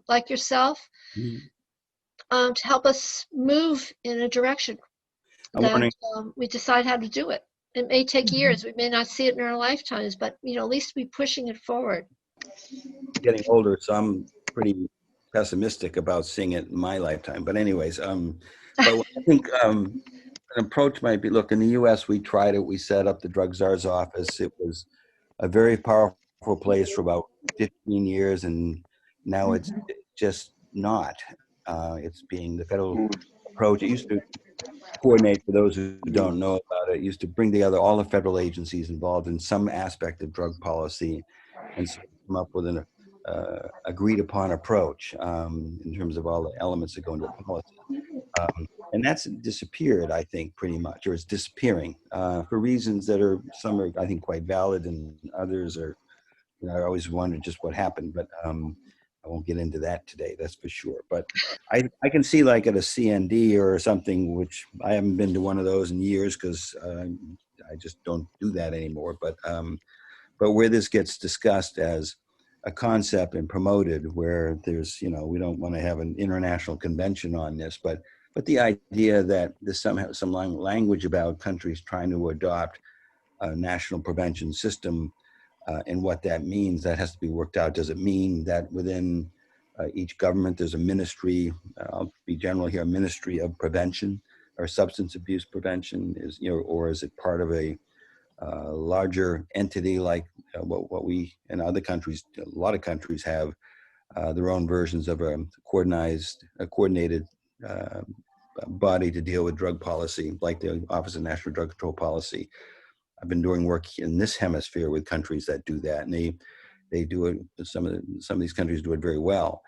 like yourself, to help us move in a direction that we decide how to do it. It may take years. We may not see it in our lifetimes, but at least be pushing it forward. Getting older, so I'm pretty pessimistic about seeing it in my lifetime. But anyways, but I think an approach might be, look, in the U.S. we tried it. We set up the Drug Czar's office. It was a very powerful place for about 15 years, and now it's just not. It's being the federal approach. It used to coordinate, for those who don't know about it, used to bring together all the federal agencies involved in some aspect of drug policy and so come up with an agreed upon approach in terms of all the elements that go into policy. And that's disappeared, I think, pretty much, or it's disappearing for reasons that are, some are, I think, quite valid, and others are, I always wondered just what happened, but I won't get into that today, that's for sure. But I can see, like at a CND or something, which I haven't been to one of those in years because I just don't do that anymore. But where this gets discussed as a concept and promoted, where there's, we don't want to have an international convention on this, but the idea that there's somehow some language about countries trying to adopt a national prevention system and what that means, that has to be worked out. Does it mean that within each government there's a ministry, I'll be general here, a ministry of prevention or substance abuse prevention, is, or is it part of a larger entity like what we in other countries, a lot of countries have their own versions of a coordinated body to deal with drug policy, like the Office of National Drug Control Policy. I've been doing work in this hemisphere with countries that do that, and they do it. Some of these countries do it very well.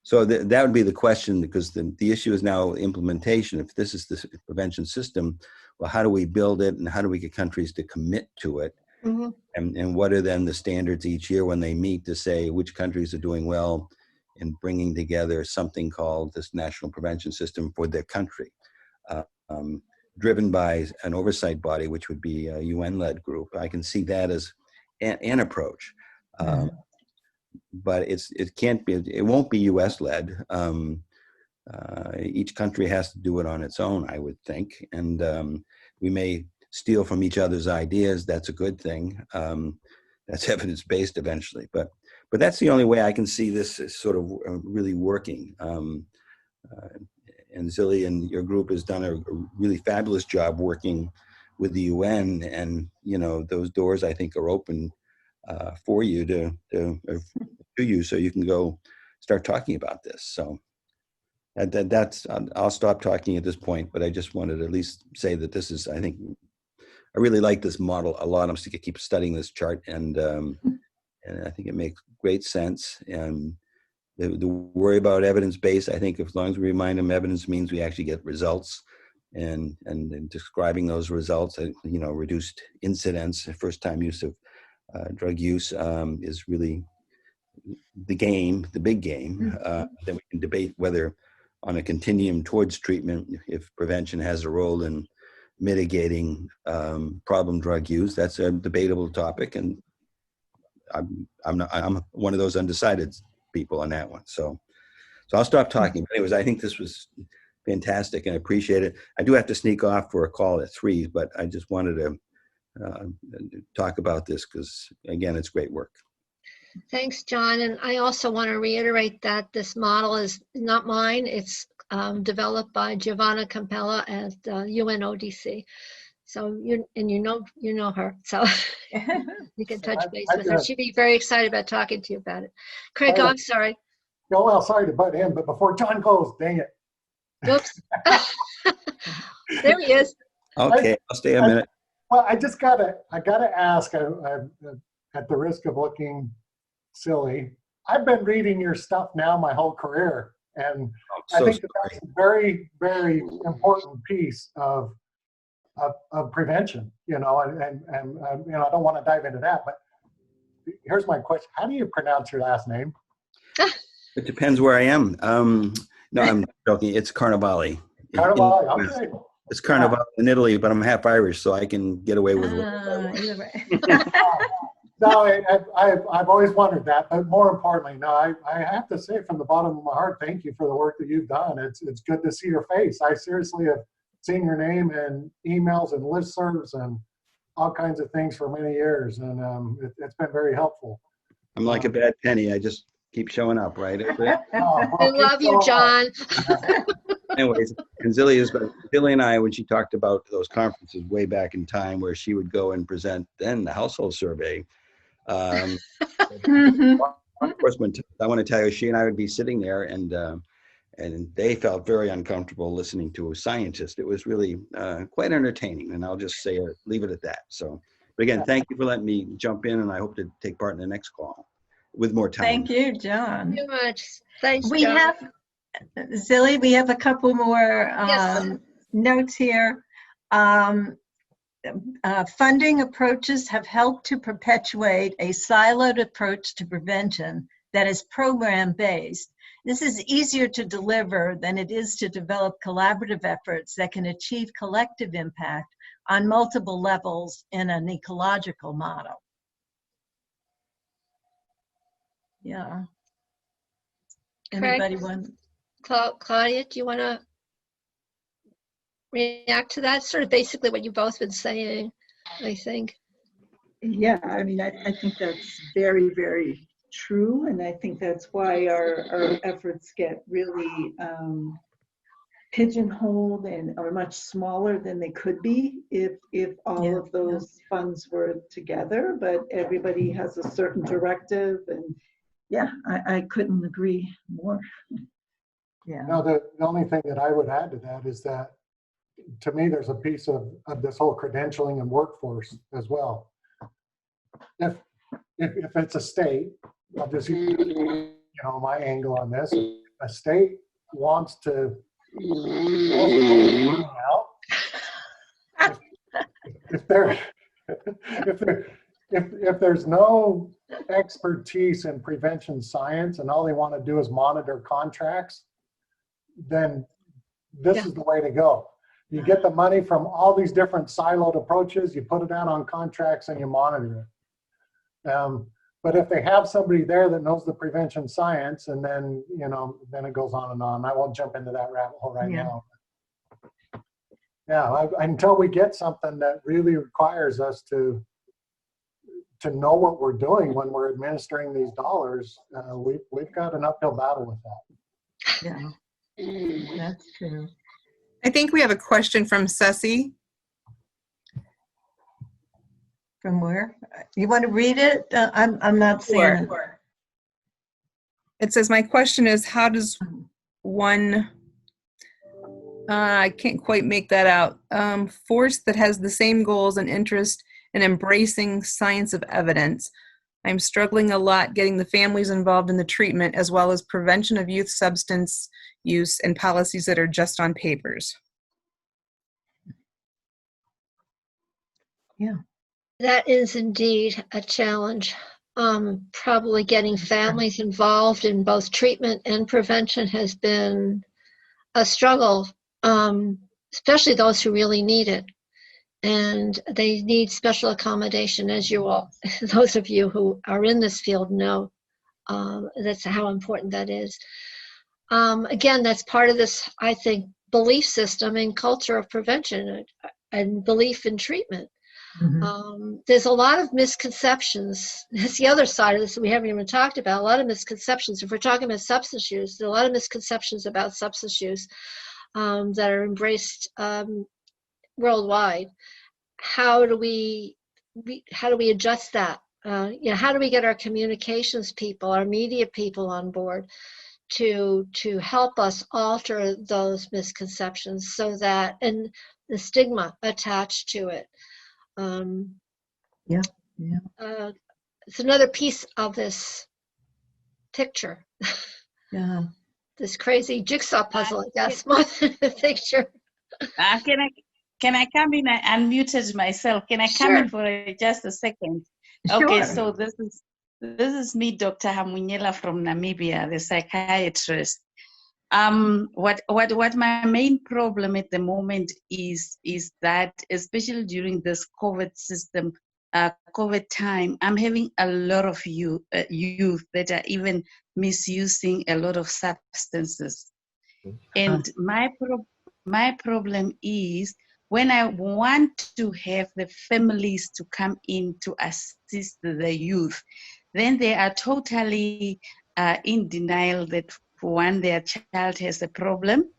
So that would be the question, because the issue is now implementation. If this is the prevention system, well, how do we build it, and how do we get countries to commit to it? Mm-hmm. And what are then the standards each year when they meet to say which countries are doing well in bringing together something called this national prevention system for their country, driven by an oversight body, which would be a UN-led group. I can see that as an approach. But it won't be US-led. Each country has to do it on its own, I would think. And we may steal from each other's ideas. That's a good thing. That's evidence-based eventually. But that's the only way I can see this as sort of really working. And Zili and your group has done a really fabulous job working with the UN. And, those doors, I think, are open for you to you, so you can go start talking about this. So that's I'll stop talking at this point, but I just wanted to at least say that this is, I think, I really like this model a lot. I'm just going to keep studying this chart, and I think it makes great sense. And the worry about evidence-based, I think as long as we remind them evidence means we actually get results, and describing those results, reduced incidence, first-time use of drug use is really the big game. Then we can debate whether on a continuum towards treatment, if prevention has a role in mitigating problem drug use. That's a debatable topic, and I'm one of those undecided people on that one. So I'll stop talking. But anyways, I think this was fantastic, and I appreciate it. I do have to sneak off for a call at 3, but I just wanted to talk about this because, again, it's great work. Thanks, John. And I also want to reiterate that this model is not mine. It's developed by Giovanna Campella at UNODC. So you know her, so you can touch base I with her. do. She'd be very excited about talking to you about it. Craig, Oh. I'm sorry. Oh, well, sorry to butt in, but before John goes, dang it. Whoops. There he is. Okay, I'll stay a minute. Well, I gotta ask, at the risk of looking silly, I've been reading your stuff now my whole career, and I So think that's a very, very important piece of prevention, you know, and you know, I don't want to dive into that, but here's my question. How do you pronounce your last name? It depends where I am. No, I'm joking. It's Carnivale. Carnivale, okay. It's Carnivale in Italy, but I'm half Irish, so I can get away with it. You're right. No, I've always wondered that, but more importantly, no, I have to say from the bottom of my heart, thank you for the work that you've done. It's good to see your face. I seriously have seen your name in emails and listservs and all kinds of things for many years, and it's been very helpful. I'm like a bad penny. I just keep showing up, right? We love you, John. Anyways, and Zili and I, when she talked about those conferences way back in time where she would go and present then the household survey, of course, I want to tell you, she and I would be sitting there and they felt very uncomfortable listening to a scientist. It was really quite entertaining, and I'll just leave it at that. So, but again, thank you for letting me jump in, and I hope to take part in the next call with more time. Thank you, John. Thank you much. Thanks, We John. have, Zili, we have a couple more Yes. notes here. Funding approaches have helped to perpetuate a siloed approach to prevention that is program-based. This is easier to deliver than it is to develop collaborative efforts that can achieve collective impact on multiple levels in an ecological model. Yeah. Craig? Anybody want? Claudia, do you want to react to that? Sort of basically what you've both been saying, I think. Yeah, I mean, I think that's very, very true. And I think that's why our efforts get really pigeonholed and are much smaller than they could be if all of those funds were together. But everybody has a certain directive, and yeah, I couldn't agree more. Yeah. No, the only thing that I would add to that is that, to me, there's a piece of this whole credentialing and workforce as well. If it's a state, I'll just use, you know, my angle on this. A state wants to out. If there's no expertise in prevention science and all they want to do is monitor contracts, then this is the way to go. You get the money from all these different siloed approaches, you put it out on contracts and you monitor it. But if they have somebody there that knows the prevention science, and then, you know, then it goes on and on. I won't jump into that rabbit hole right now. Yeah, until we get something that really requires us to know what we're doing when we're administering these dollars, we've got an uphill battle with that. Yeah, that's true. I think we have a question from Ceci. From where? You want to read it? I'm not seeing it. It says, my question is, how does one, I can't quite make that out, force that has the same goals and interest in embracing science of evidence? I'm struggling a lot getting the families involved in the treatment, as well as prevention of youth substance use and policies that are just on papers. Yeah. That is indeed a challenge. Probably getting families involved in both treatment and prevention has been a struggle, especially those who really need it. And they need special accommodation, as you all, those of you who are in this field know, that's how important that is. Again, that's part of this, I think, belief system and culture of prevention and belief in treatment. Mm-hmm. There's a lot of misconceptions. That's the other side of this that we haven't even talked about. A lot of misconceptions. If we're talking about substance use, there are a lot of misconceptions about substance use that are embraced worldwide. how do we adjust that? How do we get our communications people, our media people on board to help us alter those misconceptions so that, and the stigma attached to it. It's another piece of this picture. Yeah. This crazy jigsaw puzzle, I guess, more than a picture. Can I come in? I unmuted myself. Can I come in for just a second? Sure. Okay, so this is me, Dr. Hamunyela from Namibia, the psychiatrist. What my main problem at the moment is that, especially during this COVID time, I'm having a lot of youth that are even misusing a lot of substances. And my problem is, when I want to have the families to come in to assist the youth, then they are totally in denial that, for one, their child has a problem.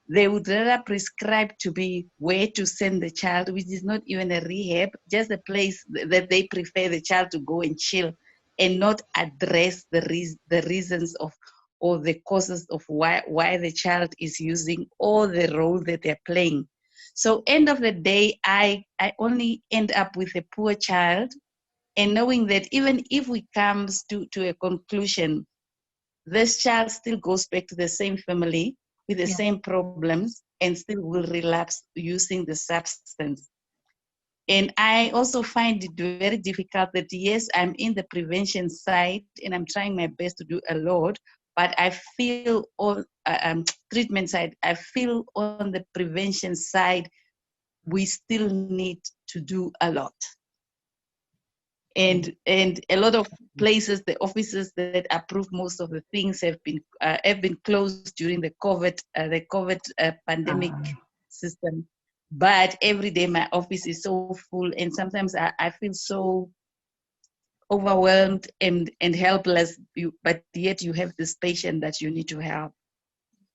They would rather prescribe to me where to send the child, which is not even a rehab, just a place that they prefer the child to go and chill, and not address the reasons of, or the causes of why the child is using, or the role that they're playing. So end of the day, I only end up with a poor child, and knowing that even if we come to a conclusion, this child still goes back to the same family with the same problems, and still will relapse using the substance. And I also find it very difficult that, yes, I'm in the prevention side and I'm trying my best to do a lot, but I feel on treatment side, I feel on the prevention side, we still need to do a lot. And a lot of places, the offices that approve most of the things have been closed during the COVID pandemic system. But every day my office is so full, and sometimes I feel so overwhelmed and helpless. But yet you have this patient that you need to help.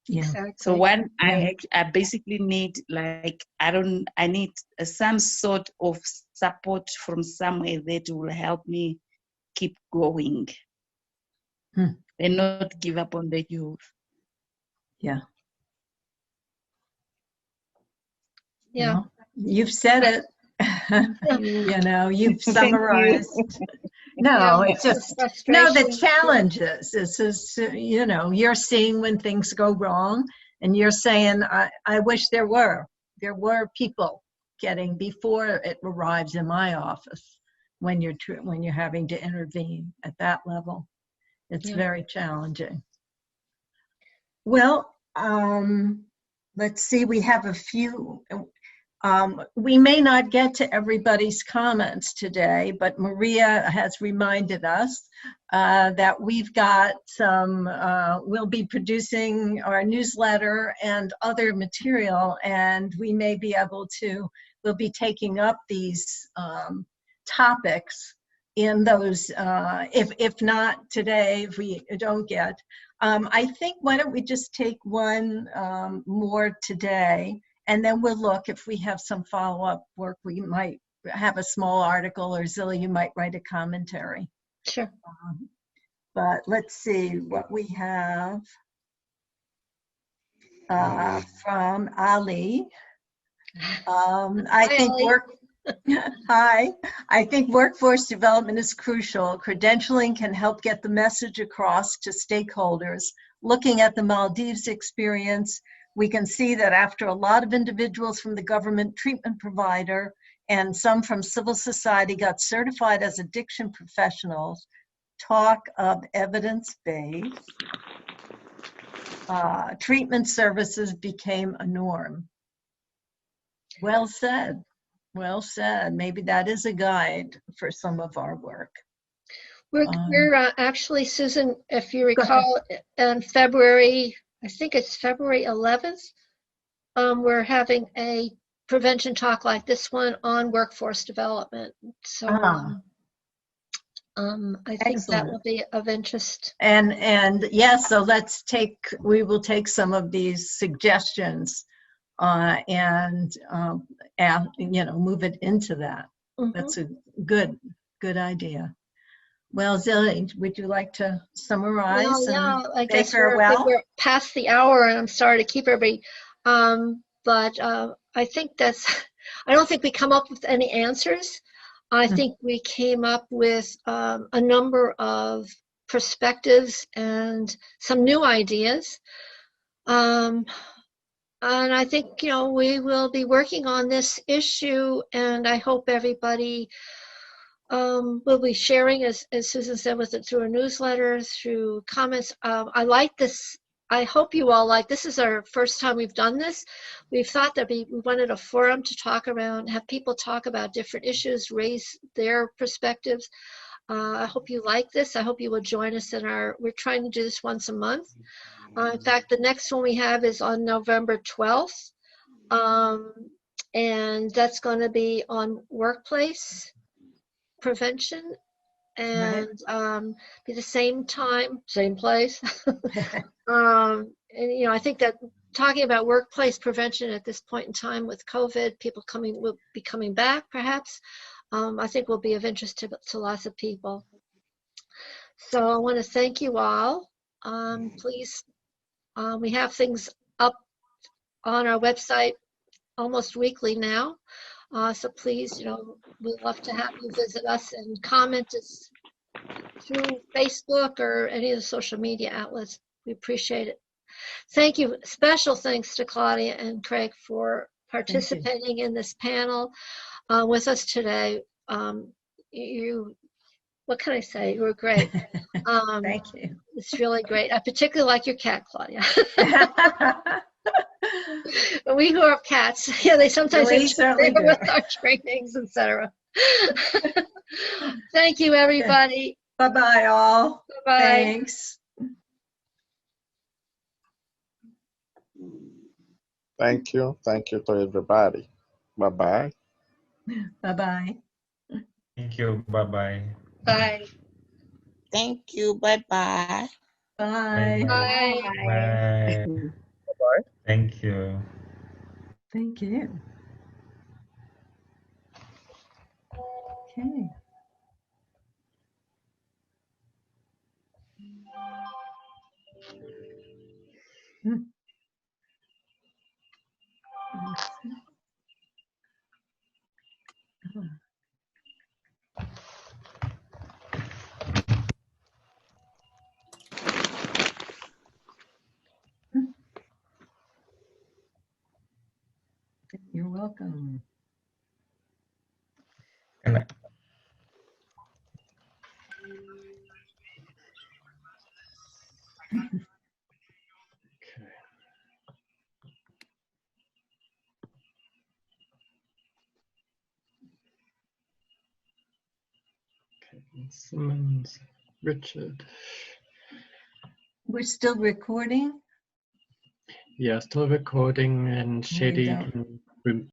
Yeah. Exactly. So I basically need, like, I need some sort of support from somewhere that will help me keep going and not give up on the youth. Yeah. Yeah. Well, you've said it. You've summarized. No, it's just, the challenges. This is, you're seeing when things go wrong, and you're saying, I wish there were people getting before it arrives in my office when you're having to intervene at that level. It's very challenging. Well, let's see, we have a few. We may not get to everybody's comments today, but Maria has reminded us that we've got some, we'll be producing our newsletter and other material, and we may be able to, we'll be taking up these topics in those, if not today, if we don't get. I think, why don't we just take one more today, and then we'll look if we have some follow-up work. We might have a small article, or Zili, you might write a commentary. Sure. But let's see what we have from Ali. I think workforce development is crucial. Credentialing can help get the message across to stakeholders. Looking at the Maldives experience, we can see that after a lot of individuals from the government treatment provider and some from civil society got certified as addiction professionals, talk of evidence-based treatment services became a norm. Well said. Well said. Maybe that is a guide for some of our work. We're actually, Susan, if you recall, in February, I think it's February 11th, we're having a prevention talk like this one on workforce development. So I think that will be of interest. And yes, so we will take some of these suggestions and move it into that. That's a good idea. Well, Zili, would you like to summarize? Well, yeah, and I say guess farewell? we're past the hour, and I'm sorry to keep everybody. But I think I don't think we come up with any answers. I think we came up with a number of perspectives and some new ideas. And I think, we will be working on this issue, and I hope everybody will be sharing, as Susan said, with it through a newsletter, through comments. I like this. I hope you all like this. Is our first time we've done this. We've thought that we wanted a forum to talk around, have people talk about different issues, raise their perspectives. I hope you like this. I hope you will join us we're trying to do this once a month. In fact, the next one we have is on November 12th. And that's going to be on workplace prevention, and be the same time, same place. And I think that talking about workplace prevention at this point in time with COVID, people will be coming back perhaps. I think will be of interest to lots of people. So I want to thank you all. Please, we have things up on our website almost weekly now. So please, we'd love to have you visit us and comment us through Facebook or any of the social media outlets. We appreciate it. Thank you. Special thanks to Claudia and Craig for participating in this panel with us today. What can I say? You were great. Thank you. It's really great. I particularly like your cat, Claudia. When we grew up cats, they sometimes interfere with our trainings, etc. Thank you, everybody. Bye-bye, all. Bye-bye. Thanks. Thank you. Thank you to everybody. Bye-bye. Bye-bye. Thank you. Bye-bye. Bye. Thank you. Bye-bye. Bye. Bye. Bye. Bye-bye. Thank you. Thank you. Okay. You're welcome. Can I- Simmons, Richard. We're still recording? Yeah, still recording, and We Shady don't. can